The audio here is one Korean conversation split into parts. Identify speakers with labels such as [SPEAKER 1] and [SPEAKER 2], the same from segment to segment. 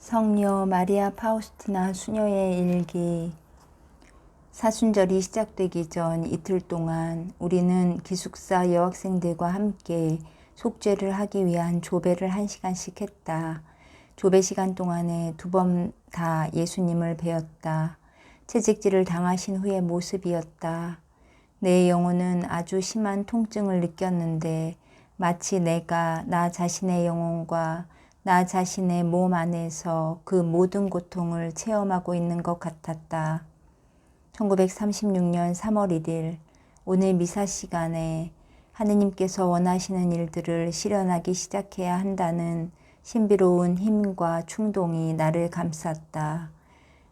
[SPEAKER 1] 성녀 마리아 파우스티나 수녀의 일기. 사순절이 시작되기 전 이틀 동안 우리는 기숙사 여학생들과 함께 속죄를 하기 위한 조배를 1시간씩 했다. 조배 시간 동안에 2번 다 예수님을 뵈었다. 채찍질을 당하신 후의 모습이었다. 내 영혼은 아주 심한 통증을 느꼈는데 마치 내가 나 자신의 영혼과 나 자신의 몸 안에서 그 모든 고통을 체험하고 있는 것 같았다. 1936년 3월 1일 오늘 미사 시간에 하느님께서 원하시는 일들을 실현하기 시작해야 한다는 신비로운 힘과 충동이 나를 감쌌다.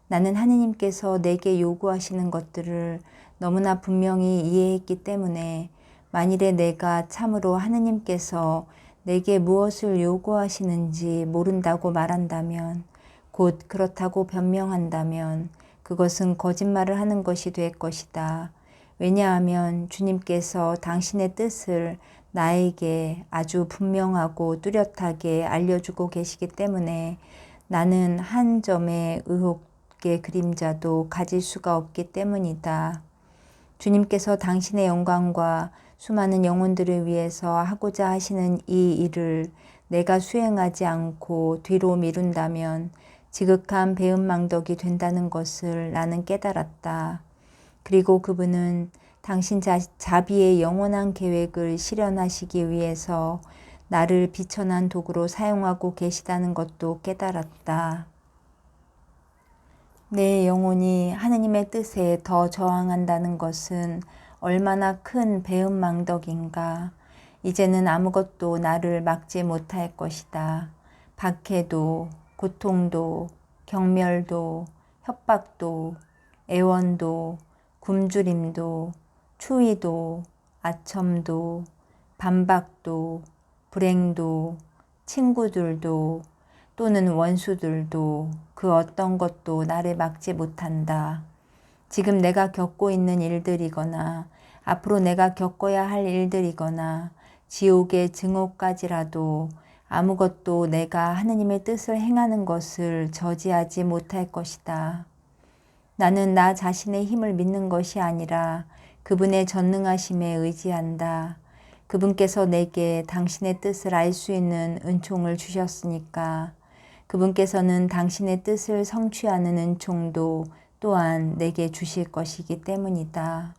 [SPEAKER 1] 나는 하느님께서 내게 요구하시는 것들을 너무나 분명히 이해했기 때문에 만일에 내가 참으로 하느님께서 내게 무엇을 요구하시는지 모른다고 말한다면, 곧 그렇다고 변명한다면 그것은 거짓말을 하는 것이 될 것이다. 왜냐하면 주님께서 당신의 뜻을 나에게 아주 분명하고 뚜렷하게 알려주고 계시기 때문에 나는 한 점의 의혹의 그림자도 가질 수가 없기 때문이다. 주님께서 당신의 영광과 수많은 영혼들을 위해서 하고자 하시는 이 일을 내가 수행하지 않고 뒤로 미룬다면 지극한 배은망덕이 된다는 것을 나는 깨달았다. 그리고 그분은 당신 자비의 영원한 계획을 실현하시기 위해서 나를 비천한 도구로 사용하고 계시다는 것도 깨달았다. 내 영혼이 하느님의 뜻에 더 저항한다는 것은 얼마나 큰 배은망덕인가. 이제는 아무것도 나를 막지 못할 것이다. 박해도, 고통도, 경멸도, 협박도, 애원도, 굶주림도, 추위도, 아첨도, 반박도, 불행도, 친구들도, 또는 원수들도 그 어떤 것도 나를 막지 못한다. 지금 내가 겪고 있는 일들이거나 앞으로 내가 겪어야 할 일들이거나 지옥의 증오까지라도 아무것도 내가 하느님의 뜻을 행하는 것을 저지하지 못할 것이다. 나는 나 자신의 힘을 믿는 것이 아니라 그분의 전능하심에 의지한다. 그분께서 내게 당신의 뜻을 알 수 있는 은총을 주셨으니까 그분께서는 당신의 뜻을 성취하는 은총도 또한 내게 주실 것이기 때문이다.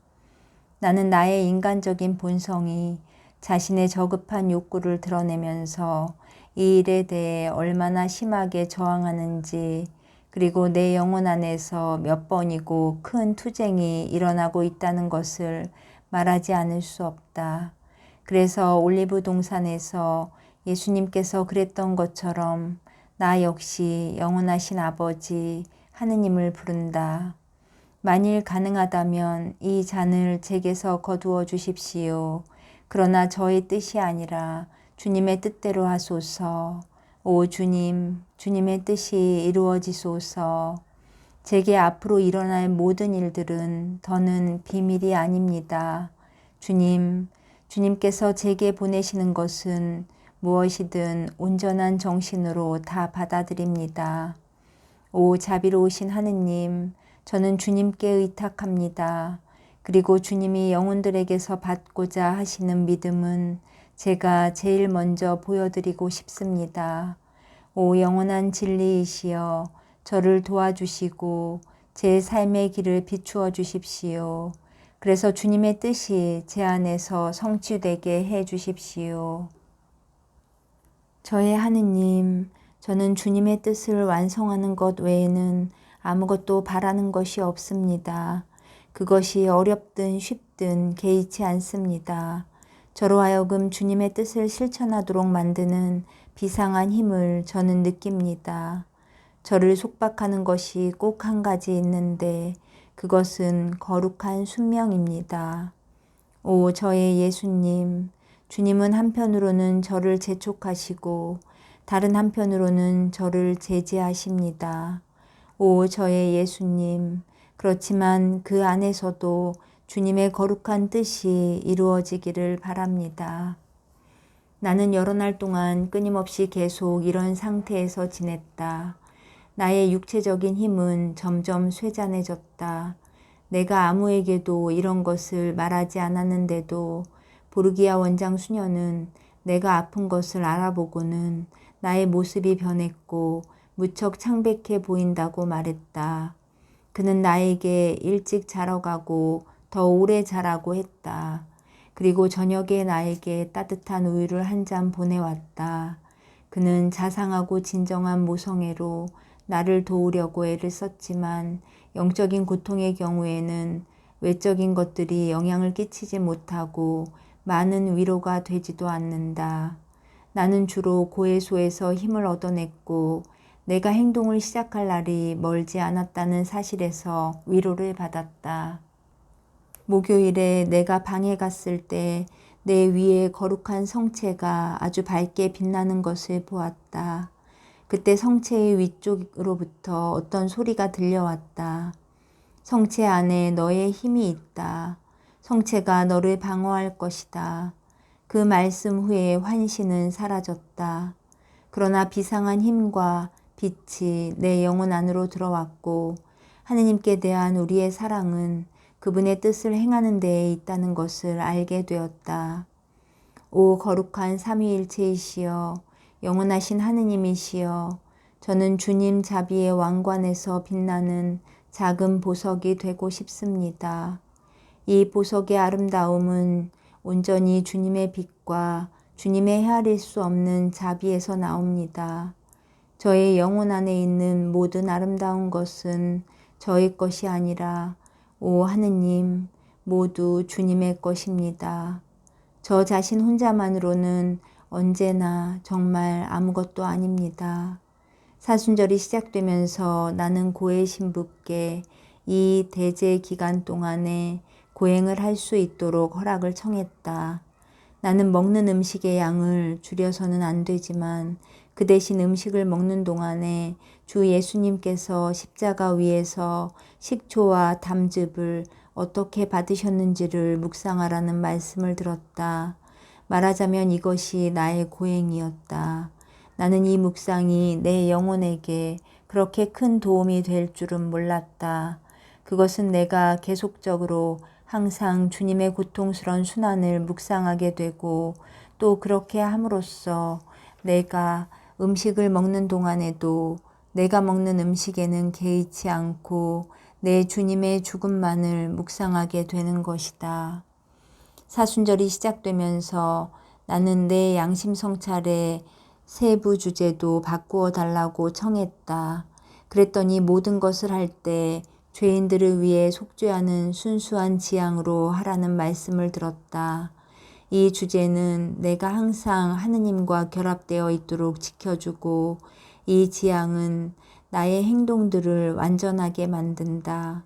[SPEAKER 1] 나는 나의 인간적인 본성이 자신의 저급한 욕구를 드러내면서 이 일에 대해 얼마나 심하게 저항하는지, 그리고 내 영혼 안에서 몇 번이고 큰 투쟁이 일어나고 있다는 것을 말하지 않을 수 없다. 그래서 올리브 동산에서 예수님께서 그랬던 것처럼 나 역시 영원하신 아버지 하느님을 부른다. 만일 가능하다면 이 잔을 제게서 거두어 주십시오. 그러나 저의 뜻이 아니라 주님의 뜻대로 하소서. 오 주님, 주님의 뜻이 이루어지소서. 제게 앞으로 일어날 모든 일들은 더는 비밀이 아닙니다. 주님께서 제게 보내시는 것은 무엇이든 온전한 정신으로 다 받아들입니다. 오 자비로우신 하느님, 저는 주님께 의탁합니다. 그리고 주님이 영혼들에게서 받고자 하시는 믿음은 제가 제일 먼저 보여드리고 싶습니다. 오 영원한 진리이시여, 저를 도와주시고 제 삶의 길을 비추어 주십시오. 그래서 주님의 뜻이 제 안에서 성취되게 해 주십시오. 저의 하느님, 저는 주님의 뜻을 완성하는 것 외에는 아무것도 바라는 것이 없습니다. 그것이 어렵든 쉽든 개의치 않습니다. 저로 하여금 주님의 뜻을 실천하도록 만드는 비상한 힘을 저는 느낍니다. 저를 속박하는 것이 꼭 한 가지 있는데 그것은 거룩한 순명입니다. 오 저의 예수님, 주님은 한편으로는 저를 재촉하시고 다른 한편으로는 저를 제지하십니다. 오 저의 예수님, 그렇지만 그 안에서도 주님의 거룩한 뜻이 이루어지기를 바랍니다. 나는 여러 날 동안 끊임없이 계속 이런 상태에서 지냈다. 나의 육체적인 힘은 점점 쇠잔해졌다. 내가 아무에게도 이런 것을 말하지 않았는데도 보르기아 원장 수녀는 내가 아픈 것을 알아보고는 나의 모습이 변했고 무척 창백해 보인다고 말했다. 그는 나에게 일찍 자러 가고 더 오래 자라고 했다. 그리고 저녁에 나에게 따뜻한 우유를 한 잔 보내왔다. 그는 자상하고 진정한 모성애로 나를 도우려고 애를 썼지만 영적인 고통의 경우에는 외적인 것들이 영향을 끼치지 못하고 많은 위로가 되지도 않는다. 나는 주로 고해소에서 힘을 얻어냈고 내가 행동을 시작할 날이 멀지 않았다는 사실에서 위로를 받았다. 목요일에 내가 방에 갔을 때 내 위에 거룩한 성체가 아주 밝게 빛나는 것을 보았다. 그때 성체의 위쪽으로부터 어떤 소리가 들려왔다. 성체 안에 너의 힘이 있다. 성체가 너를 방어할 것이다. 그 말씀 후에 환신은 사라졌다. 그러나 비상한 힘과 빛이 내 영혼 안으로 들어왔고 하느님께 대한 우리의 사랑은 그분의 뜻을 행하는 데에 있다는 것을 알게 되었다. 오 거룩한 삼위일체이시여 영원하신 하느님이시여 저는 주님 자비의 왕관에서 빛나는 작은 보석이 되고 싶습니다. 이 보석의 아름다움은 온전히 주님의 빛과 주님의 헤아릴 수 없는 자비에서 나옵니다. 저의 영혼 안에 있는 모든 아름다운 것은 저의 것이 아니라 오 하느님 모두 주님의 것입니다. 저 자신 혼자만으로는 언제나 정말 아무것도 아닙니다. 사순절이 시작되면서 나는 고해 신부께 이 대제 기간 동안에 고행을 할 수 있도록 허락을 청했다. 나는 먹는 음식의 양을 줄여서는 안 되지만 그 대신 음식을 먹는 동안에 주 예수님께서 십자가 위에서 식초와 담즙을 어떻게 받으셨는지를 묵상하라는 말씀을 들었다. 말하자면 이것이 나의 고행이었다. 나는 이 묵상이 내 영혼에게 그렇게 큰 도움이 될 줄은 몰랐다. 그것은 내가 계속적으로 항상 주님의 고통스러운 순환을 묵상하게 되고 또 그렇게 함으로써 내가 음식을 먹는 동안에도 내가 먹는 음식에는 개의치 않고 내 주님의 죽음만을 묵상하게 되는 것이다. 사순절이 시작되면서 나는 내 양심 성찰의 세부 주제도 바꾸어 달라고 청했다. 그랬더니 모든 것을 할 때 죄인들을 위해 속죄하는 순수한 지향으로 하라는 말씀을 들었다. 이 주제는 내가 항상 하느님과 결합되어 있도록 지켜주고 이 지향은 나의 행동들을 완전하게 만든다.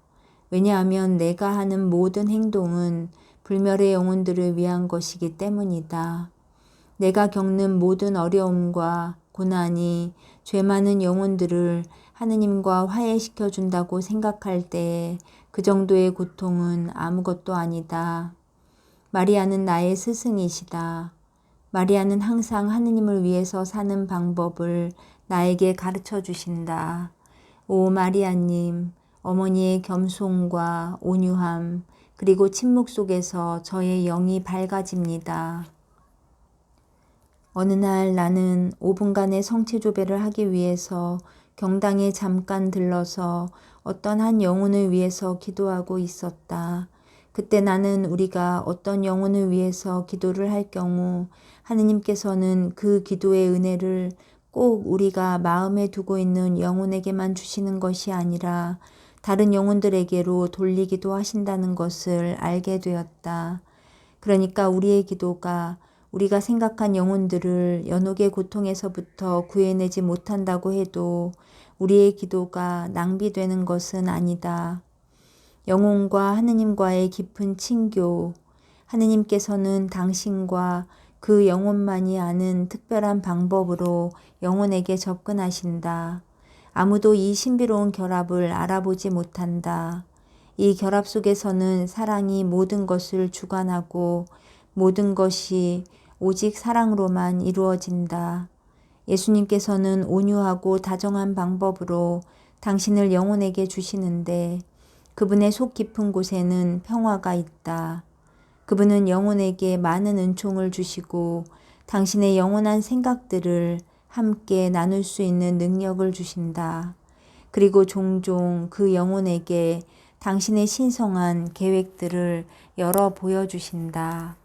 [SPEAKER 1] 왜냐하면 내가 하는 모든 행동은 불멸의 영혼들을 위한 것이기 때문이다. 내가 겪는 모든 어려움과 고난이 죄 많은 영혼들을 하느님과 화해시켜 준다고 생각할 때 그 정도의 고통은 아무것도 아니다. 마리아는 나의 스승이시다. 마리아는 항상 하느님을 위해서 사는 방법을 나에게 가르쳐 주신다. 오 마리아님, 어머니의 겸손과 온유함, 그리고 침묵 속에서 저의 영이 밝아집니다. 어느 날 나는 5분간의 성체조배를 하기 위해서 경당에 잠깐 들러서 어떤 한 영혼을 위해서 기도하고 있었다. 그때 나는 우리가 어떤 영혼을 위해서 기도를 할 경우 하느님께서는 그 기도의 은혜를 꼭 우리가 마음에 두고 있는 영혼에게만 주시는 것이 아니라 다른 영혼들에게로 돌리기도 하신다는 것을 알게 되었다. 그러니까 우리의 기도가 우리가 생각한 영혼들을 연옥의 고통에서부터 구해내지 못한다고 해도 우리의 기도가 낭비되는 것은 아니다. 영혼과 하느님과의 깊은 친교, 하느님께서는 당신과 그 영혼만이 아는 특별한 방법으로 영혼에게 접근하신다. 아무도 이 신비로운 결합을 알아보지 못한다. 이 결합 속에서는 사랑이 모든 것을 주관하고 모든 것이 오직 사랑으로만 이루어진다. 예수님께서는 온유하고 다정한 방법으로 당신을 영혼에게 주시는데 그분의 속 깊은 곳에는 평화가 있다. 그분은 영혼에게 많은 은총을 주시고 당신의 영원한 생각들을 함께 나눌 수 있는 능력을 주신다. 그리고 종종 그 영혼에게 당신의 신성한 계획들을 열어 보여주신다.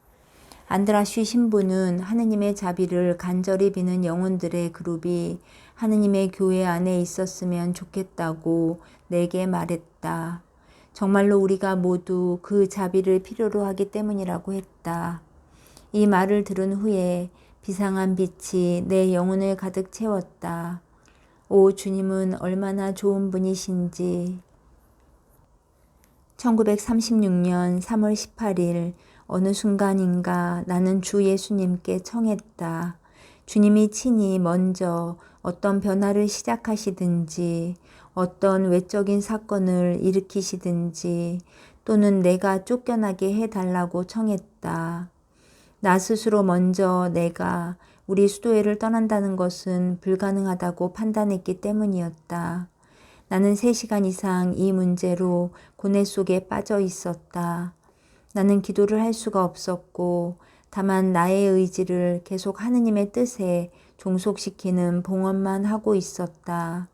[SPEAKER 1] 안드라슈 신부는 하느님의 자비를 간절히 비는 영혼들의 그룹이 하느님의 교회 안에 있었으면 좋겠다고 내게 말했다. 정말로 우리가 모두 그 자비를 필요로 하기 때문이라고 했다. 이 말을 들은 후에 비상한 빛이 내 영혼을 가득 채웠다. 오, 주님은 얼마나 좋은 분이신지. 1936년 3월 18일 어느 순간인가 나는 주 예수님께 청했다. 주님이 친히 먼저 어떤 변화를 시작하시든지 어떤 외적인 사건을 일으키시든지 또는 내가 쫓겨나게 해달라고 청했다. 나 스스로 먼저 내가 우리 수도회를 떠난다는 것은 불가능하다고 판단했기 때문이었다. 나는 3시간 이상 이 문제로 고뇌 속에 빠져 있었다. 나는 기도를 할 수가 없었고 다만 나의 의지를 계속 하느님의 뜻에 종속시키는 봉헌만 하고 있었다.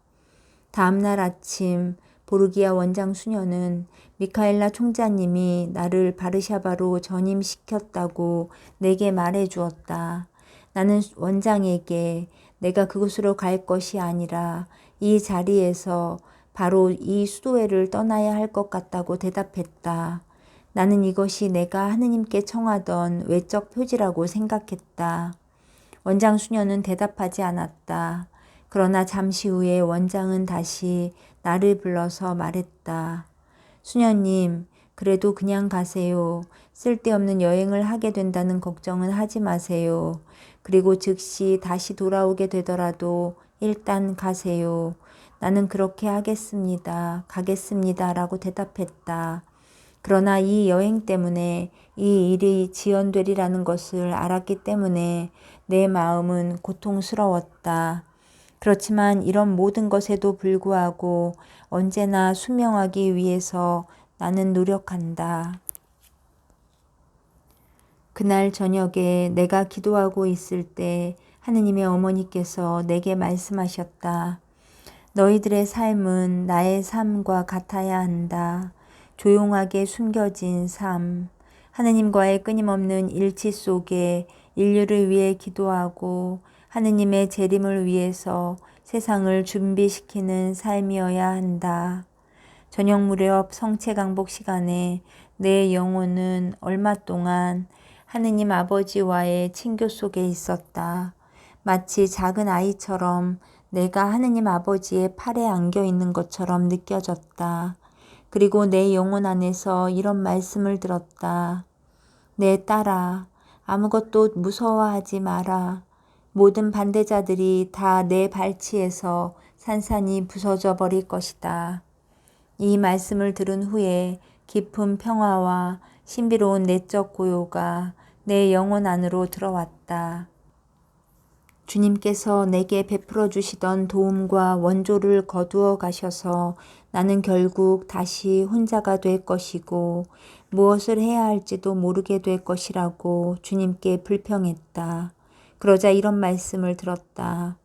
[SPEAKER 1] 다음날 아침 보르기아 원장 수녀는 미카엘라 총자님이 나를 바르샤바로 전임시켰다고 내게 말해 주었다. 나는 원장에게 내가 그곳으로 갈 것이 아니라 이 자리에서 바로 이 수도회를 떠나야 할 것 같다고 대답했다. 나는 이것이 내가 하느님께 청하던 외적 표지라고 생각했다. 원장 수녀는 대답하지 않았다. 그러나 잠시 후에 원장은 다시 나를 불러서 말했다. 수녀님, 그래도 그냥 가세요. 쓸데없는 여행을 하게 된다는 걱정은 하지 마세요. 그리고 즉시 다시 돌아오게 되더라도 일단 가세요. 나는 그렇게 하겠습니다. 가겠습니다. 라고 대답했다. 그러나 이 여행 때문에 이 일이 지연되리라는 것을 알았기 때문에 내 마음은 고통스러웠다. 그렇지만 이런 모든 것에도 불구하고 언제나 순명하기 위해서 나는 노력한다. 그날 저녁에 내가 기도하고 있을 때 하느님의 어머니께서 내게 말씀하셨다. 너희들의 삶은 나의 삶과 같아야 한다. 조용하게 숨겨진 삶, 하느님과의 끊임없는 일치 속에 인류를 위해 기도하고 하느님의 재림을 위해서 세상을 준비시키는 삶이어야 한다. 저녁 무렵 성체 강복 시간에 내 영혼은 얼마 동안 하느님 아버지와의 친교 속에 있었다. 마치 작은 아이처럼 내가 하느님 아버지의 팔에 안겨 있는 것처럼 느껴졌다. 그리고 내 영혼 안에서 이런 말씀을 들었다. 내 딸아, 아무것도 무서워하지 마라. 모든 반대자들이 다 내 발치에서 산산이 부서져 버릴 것이다. 이 말씀을 들은 후에 깊은 평화와 신비로운 내적 고요가 내 영혼 안으로 들어왔다. 주님께서 내게 베풀어 주시던 도움과 원조를 거두어 가셔서 나는 결국 다시 혼자가 될 것이고 무엇을 해야 할지도 모르게 될 것이라고 주님께 불평했다. 그러자 이런 말씀을 들었다.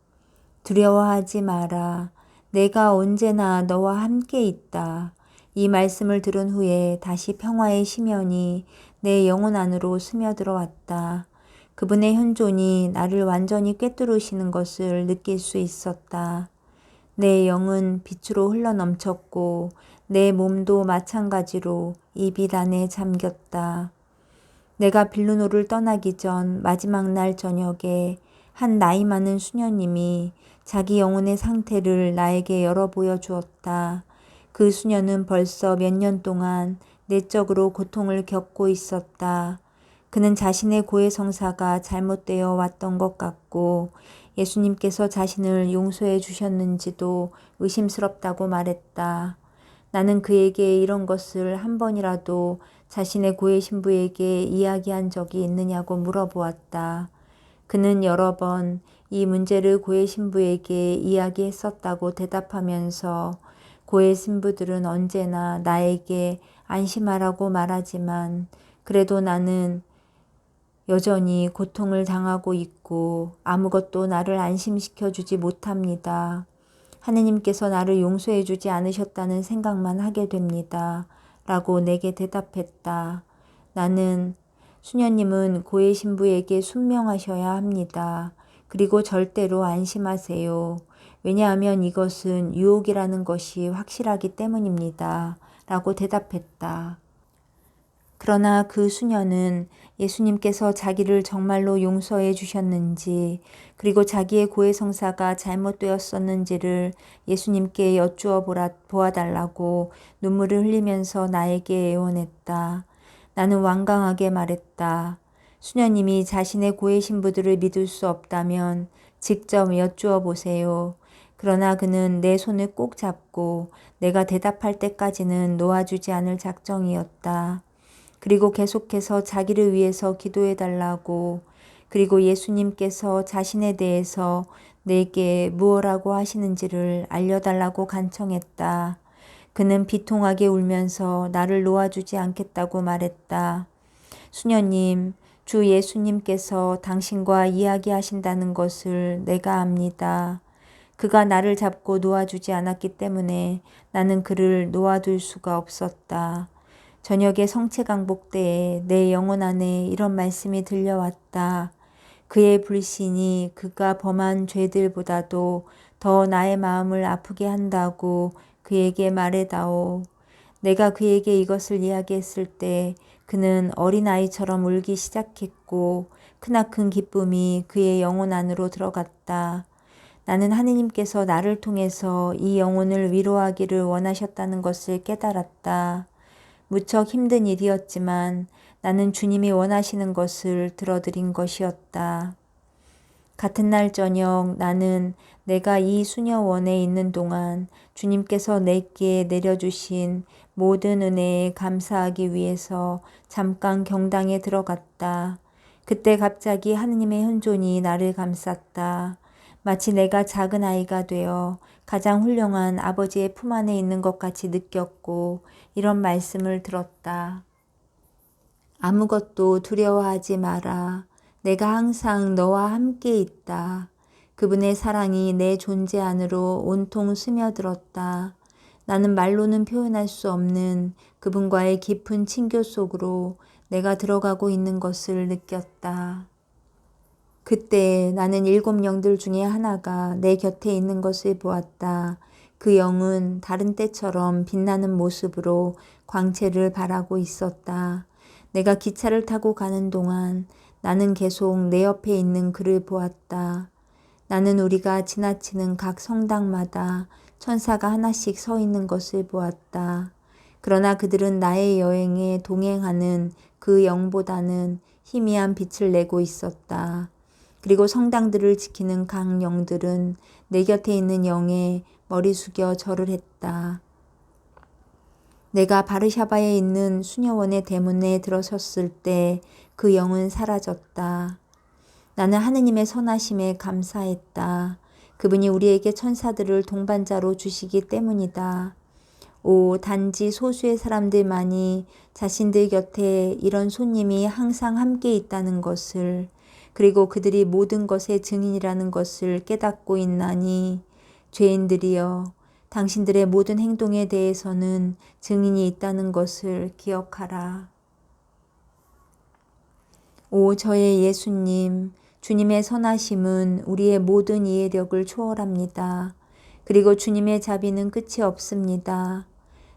[SPEAKER 1] 두려워하지 마라. 내가 언제나 너와 함께 있다. 이 말씀을 들은 후에 다시 평화의 심연이 내 영혼 안으로 스며들어왔다. 그분의 현존이 나를 완전히 꿰뚫으시는 것을 느낄 수 있었다. 내 영은 빛으로 흘러넘쳤고 내 몸도 마찬가지로 이 빛 안에 잠겼다. 내가 빌루노를 떠나기 전 마지막 날 저녁에 한 나이 많은 수녀님이 자기 영혼의 상태를 나에게 열어 보여 주었다. 그 수녀는 벌써 몇 년 동안 내적으로 고통을 겪고 있었다. 그는 자신의 고해성사가 잘못되어 왔던 것 같고 예수님께서 자신을 용서해 주셨는지도 의심스럽다고 말했다. 나는 그에게 이런 것을 한 번이라도 자신의 고해 신부에게 이야기한 적이 있느냐고 물어보았다. 그는 여러 번 이 문제를 고해 신부에게 이야기했었다고 대답하면서 고해 신부들은 언제나 나에게 안심하라고 말하지만 그래도 나는 여전히 고통을 당하고 있고 아무것도 나를 안심시켜 주지 못합니다. 하느님께서 나를 용서해 주지 않으셨다는 생각만 하게 됩니다. 라고 내게 대답했다. 나는 수녀님은 고해 신부에게 순명하셔야 합니다. 그리고 절대로 안심하세요. 왜냐하면 이것은 유혹이라는 것이 확실하기 때문입니다. 라고 대답했다. 그러나 그 수녀는 예수님께서 자기를 정말로 용서해 주셨는지 그리고 자기의 고해 성사가 잘못되었었는지를 예수님께 여쭈어 보아달라고 눈물을 흘리면서 나에게 애원했다. 나는 완강하게 말했다. 수녀님이 자신의 고해 신부들을 믿을 수 없다면 직접 여쭈어 보세요. 그러나 그는 내 손을 꼭 잡고 내가 대답할 때까지는 놓아주지 않을 작정이었다. 그리고 계속해서 자기를 위해서 기도해 달라고 그리고 예수님께서 자신에 대해서 내게 무엇라고 하시는지를 알려달라고 간청했다. 그는 비통하게 울면서 나를 놓아주지 않겠다고 말했다. 수녀님, 주 예수님께서 당신과 이야기하신다는 것을 내가 압니다. 그가 나를 잡고 놓아주지 않았기 때문에 나는 그를 놓아둘 수가 없었다. 저녁에 성체강복 때에 내 영혼 안에 이런 말씀이 들려왔다. 그의 불신이 그가 범한 죄들보다도 더 나의 마음을 아프게 한다고 그에게 말해다오. 내가 그에게 이것을 이야기했을 때 그는 어린아이처럼 울기 시작했고 크나큰 기쁨이 그의 영혼 안으로 들어갔다. 나는 하느님께서 나를 통해서 이 영혼을 위로하기를 원하셨다는 것을 깨달았다. 무척 힘든 일이었지만 나는 주님이 원하시는 것을 들어드린 것이었다. 같은 날 저녁 나는 내가 이 수녀원에 있는 동안 주님께서 내게 내려주신 모든 은혜에 감사하기 위해서 잠깐 경당에 들어갔다. 그때 갑자기 하느님의 현존이 나를 감쌌다. 마치 내가 작은 아이가 되어 가장 훌륭한 아버지의 품 안에 있는 것 같이 느꼈고 이런 말씀을 들었다. 아무것도 두려워하지 마라. 내가 항상 너와 함께 있다. 그분의 사랑이 내 존재 안으로 온통 스며들었다. 나는 말로는 표현할 수 없는 그분과의 깊은 친교 속으로 내가 들어가고 있는 것을 느꼈다. 그때 나는 7 영들 중에 하나가 내 곁에 있는 것을 보았다. 그 영은 다른 때처럼 빛나는 모습으로 광채를 발하고 있었다. 내가 기차를 타고 가는 동안 나는 계속 내 옆에 있는 그를 보았다. 나는 우리가 지나치는 각 성당마다 천사가 하나씩 서 있는 것을 보았다. 그러나 그들은 나의 여행에 동행하는 그 영보다는 희미한 빛을 내고 있었다. 그리고 성당들을 지키는 각 영들은 내 곁에 있는 영에 머리 숙여 절을 했다. 내가 바르샤바에 있는 수녀원의 대문에 들어섰을 때 그 영은 사라졌다. 나는 하느님의 선하심에 감사했다. 그분이 우리에게 천사들을 동반자로 주시기 때문이다. 단지 소수의 사람들만이 자신들 곁에 이런 손님이 항상 함께 있다는 것을 그리고 그들이 모든 것의 증인이라는 것을 깨닫고 있나니 죄인들이여 당신들의 모든 행동에 대해서는 증인이 있다는 것을 기억하라. 저의 예수님, 주님의 선하심은 우리의 모든 이해력을 초월합니다. 그리고 주님의 자비는 끝이 없습니다.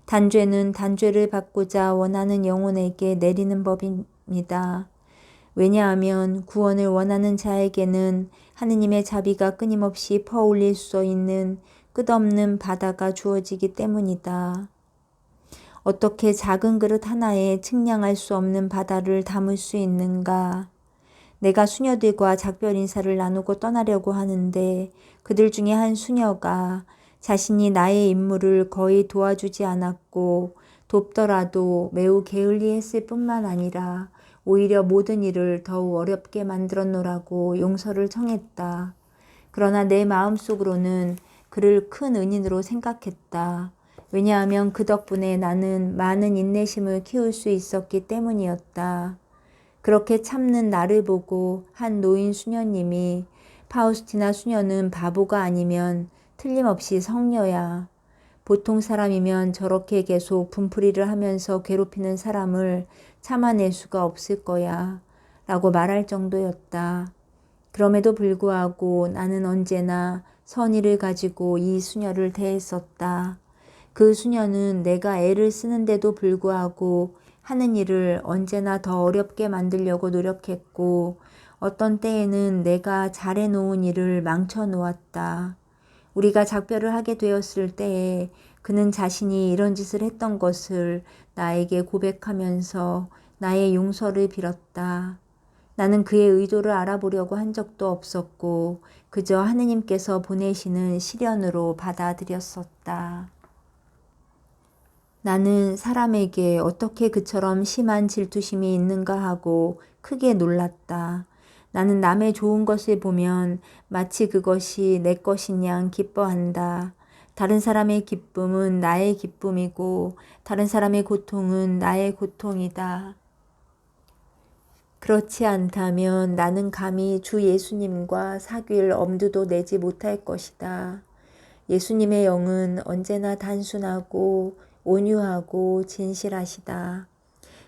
[SPEAKER 1] 단죄는 단죄를 받고자 원하는 영혼에게 내리는 법입니다. 왜냐하면 구원을 원하는 자에게는 하느님의 자비가 끊임없이 퍼올릴 수 있는 끝없는 바다가 주어지기 때문이다. 어떻게 작은 그릇 하나에 측량할 수 없는 바다를 담을 수 있는가? 내가 수녀들과 작별 인사를 나누고 떠나려고 하는데 그들 중에 한 수녀가 자신이 나의 임무를 거의 도와주지 않았고 돕더라도 매우 게을리했을 뿐만 아니라 오히려 모든 일을 더욱 어렵게 만들었노라고 용서를 청했다. 그러나 내 마음속으로는 그를 큰 은인으로 생각했다. 왜냐하면 그 덕분에 나는 많은 인내심을 키울 수 있었기 때문이었다. 그렇게 참는 나를 보고 한 노인 수녀님이 파우스티나 수녀는 바보가 아니면 틀림없이 성녀야. 보통 사람이면 저렇게 계속 분풀이를 하면서 괴롭히는 사람을 참아낼 수가 없을 거야. 라고 말할 정도였다. 그럼에도 불구하고 나는 언제나 선의를 가지고 이 수녀를 대했었다. 그 수녀는 내가 애를 쓰는데도 불구하고 하는 일을 언제나 더 어렵게 만들려고 노력했고 어떤 때에는 내가 잘해놓은 일을 망쳐놓았다. 우리가 작별을 하게 되었을 때에 그는 자신이 이런 짓을 했던 것을 나에게 고백하면서 나의 용서를 빌었다. 나는 그의 의도를 알아보려고 한 적도 없었고 그저 하느님께서 보내시는 시련으로 받아들였었다. 나는 사람에게 어떻게 그처럼 심한 질투심이 있는가 하고 크게 놀랐다. 나는 남의 좋은 것을 보면 마치 그것이 내 것인 양 기뻐한다. 다른 사람의 기쁨은 나의 기쁨이고 다른 사람의 고통은 나의 고통이다. 그렇지 않다면 나는 감히 주 예수님과 사귈 엄두도 내지 못할 것이다. 예수님의 영은 언제나 단순하고 온유하고 진실하시다.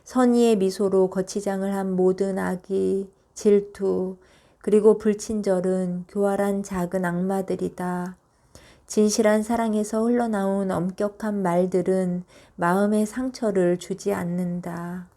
[SPEAKER 1] 선의의 미소로 거치장을 한 모든 악의, 질투, 그리고 불친절은 교활한 작은 악마들이다. 진실한 사랑에서 흘러나온 엄격한 말들은 마음의 상처를 주지 않는다.